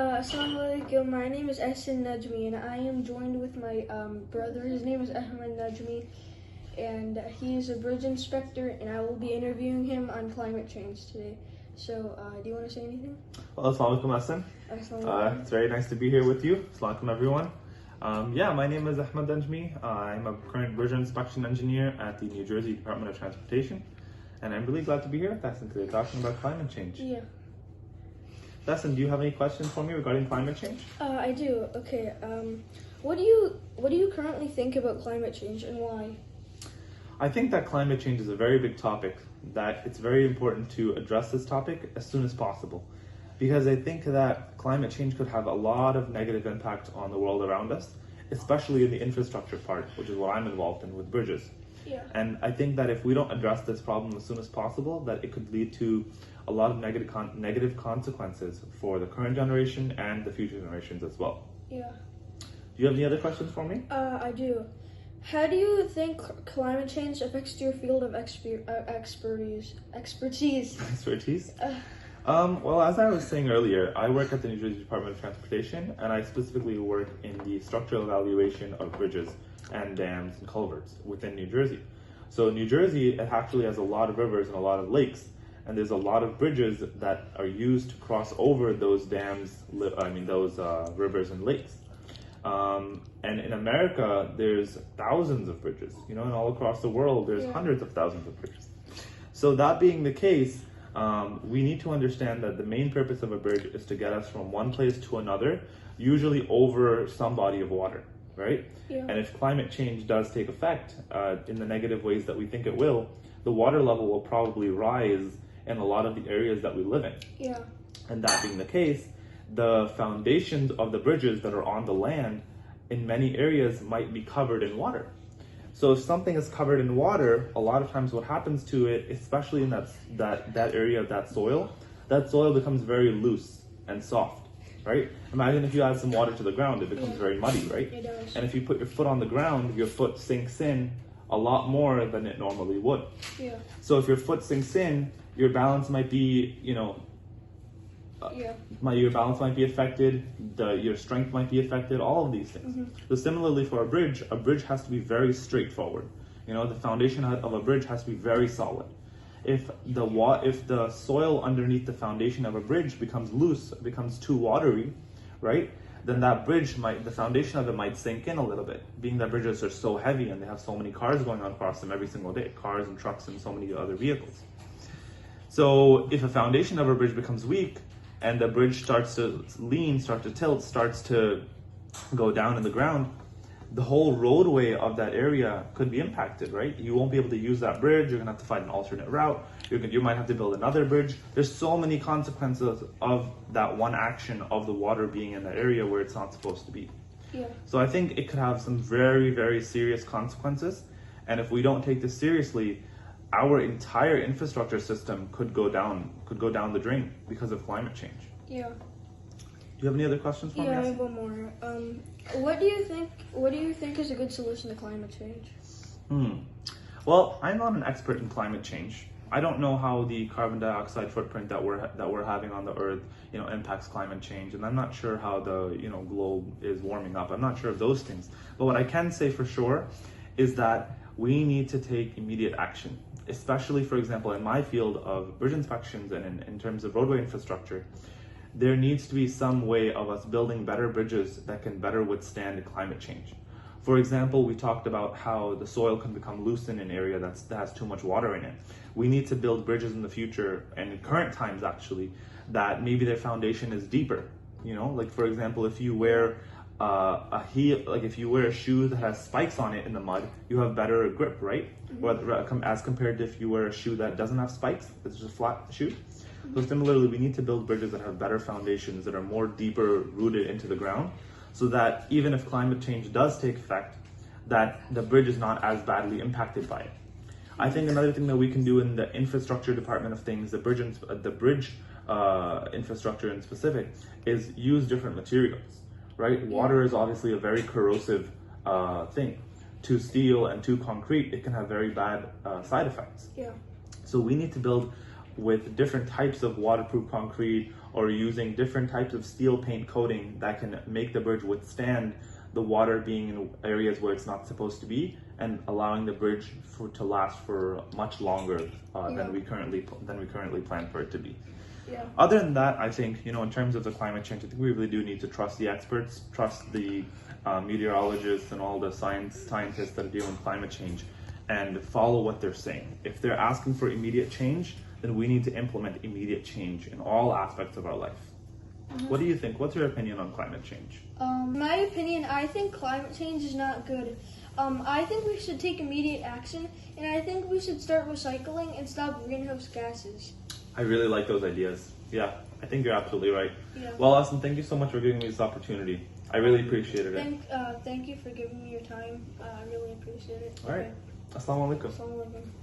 Assalamu alaikum. My name is Ahsan Najmi, and I am joined with my brother. His name is Ahmed Najmi, and he is a bridge inspector, and I will be interviewing him on climate change today. So, do you want to say anything? Well, Assalamu alaikum, Ahsan. It's very nice to be here with you. Assalamu alaikum, everyone. My name is Ahmed Najmi. I'm a current bridge inspection engineer at the New Jersey Department of Transportation, and I'm really glad to be here with Ahsan today talking about climate change. Yeah. Ahsan, do you have any questions for me regarding climate change? I do. Okay. What do you currently think about climate change, and why? I think that climate change is a very big topic, that it's very important to address this topic as soon as possible. Because I think that climate change could have a lot of negative impact on the world around us, especially in the infrastructure part, which is what I'm involved in with bridges. Yeah. And I think that if we don't address this problem as soon as possible, that it could lead to a lot of negative consequences for the current generation and the future generations as well. Yeah. Do you have any other questions for me? I do. How do you think climate change affects your field of expertise? Expertise? Well, as I was saying earlier, I work at the New Jersey Department of Transportation, and I specifically work in the structural evaluation of bridges and dams and culverts within New Jersey. So New Jersey, it actually has a lot of rivers and a lot of lakes, and there's a lot of bridges that are used to cross over those rivers and lakes. And in America, there's thousands of bridges, and all across the world, there's hundreds of thousands of bridges. So that being the case, we need to understand that the main purpose of a bridge is to get us from one place to another, usually over some body of water, right? Yeah. And if climate change does take effect in the negative ways that we think it will, the water level will probably rise in a lot of the areas that we live in. Yeah. And that being the case, the foundations of the bridges that are on the land in many areas might be covered in water. So if something is covered in water, a lot of times what happens to it, especially in that area of that soil becomes very loose and soft, right? Imagine if you add some water to the ground, it becomes very muddy, right? It does. And if you put your foot on the ground, your foot sinks in a lot more than it normally would. Yeah. So if your foot sinks in, your balance might be, your balance might be affected, your strength might be affected, all of these things. Mm-hmm. So similarly for a bridge has to be very straightforward. The foundation of a bridge has to be very solid. If the soil underneath the foundation of a bridge becomes loose, becomes too watery, right? Then the foundation of it might sink in a little bit, being that bridges are so heavy and they have so many cars going on across them every single day, cars and trucks and so many other vehicles. So if a foundation of a bridge becomes weak, and the bridge starts to lean, starts to tilt, starts to go down in the ground, the whole roadway of that area could be impacted, right? You won't be able to use that bridge. You're gonna have to find an alternate route. You might have to build another bridge. There's so many consequences of that one action of the water being in that area where it's not supposed to be. Yeah. So I think it could have some very, very serious consequences. And if we don't take this seriously, our entire infrastructure system could go down the drain because of climate change. Yeah. Do you have any other questions for me? Yeah, I have one more. What do you think is a good solution to climate change? Well, I'm not an expert in climate change. I don't know how the carbon dioxide footprint that we're having on the earth, impacts climate change, and I'm not sure how the globe is warming up. I'm not sure of those things. But what I can say for sure is that we need to take immediate action. Especially, for example, in my field of bridge inspections and in terms of roadway infrastructure, there needs to be some way of us building better bridges that can better withstand climate change. For example, we talked about how the soil can become loose in an area that has too much water in it. We need to build bridges in the future, and in current times actually, that maybe their foundation is deeper. Like for example, if you wear if you wear a shoe that has spikes on it in the mud, you have better grip, right? Mm-hmm. As compared to if you wear a shoe that doesn't have spikes, it's just a flat shoe. Mm-hmm. So similarly, we need to build bridges that have better foundations, that are more deeper rooted into the ground, so that even if climate change does take effect, that the bridge is not as badly impacted by it. I think another thing that we can do in the infrastructure department of things, the bridge infrastructure in specific, is use different materials. Right? Water is obviously a very corrosive thing. To steel and to concrete, it can have very bad side effects. Yeah. So we need to build with different types of waterproof concrete or using different types of steel paint coating that can make the bridge withstand the water being in areas where it's not supposed to be, and allowing the bridge to last for much longer than we currently plan for it to be. Yeah. Other than that, I think, in terms of the climate change, I think we really do need to trust the experts, trust the meteorologists and all the scientists that deal in climate change, and follow what they're saying. If they're asking for immediate change, then we need to implement immediate change in all aspects of our life. What do you think? What's your opinion on climate change? My opinion, I think climate change is not good. I think we should take immediate action, and I think we should start recycling and stop greenhouse gases. I really like those ideas. Yeah, I think you're absolutely right. Yeah. Well, Ahsan, thank you so much for giving me this opportunity. I really appreciated it. Thank you for giving me your time. I really appreciate it. All right. Assalamu alaikum. Assalamu alaikum.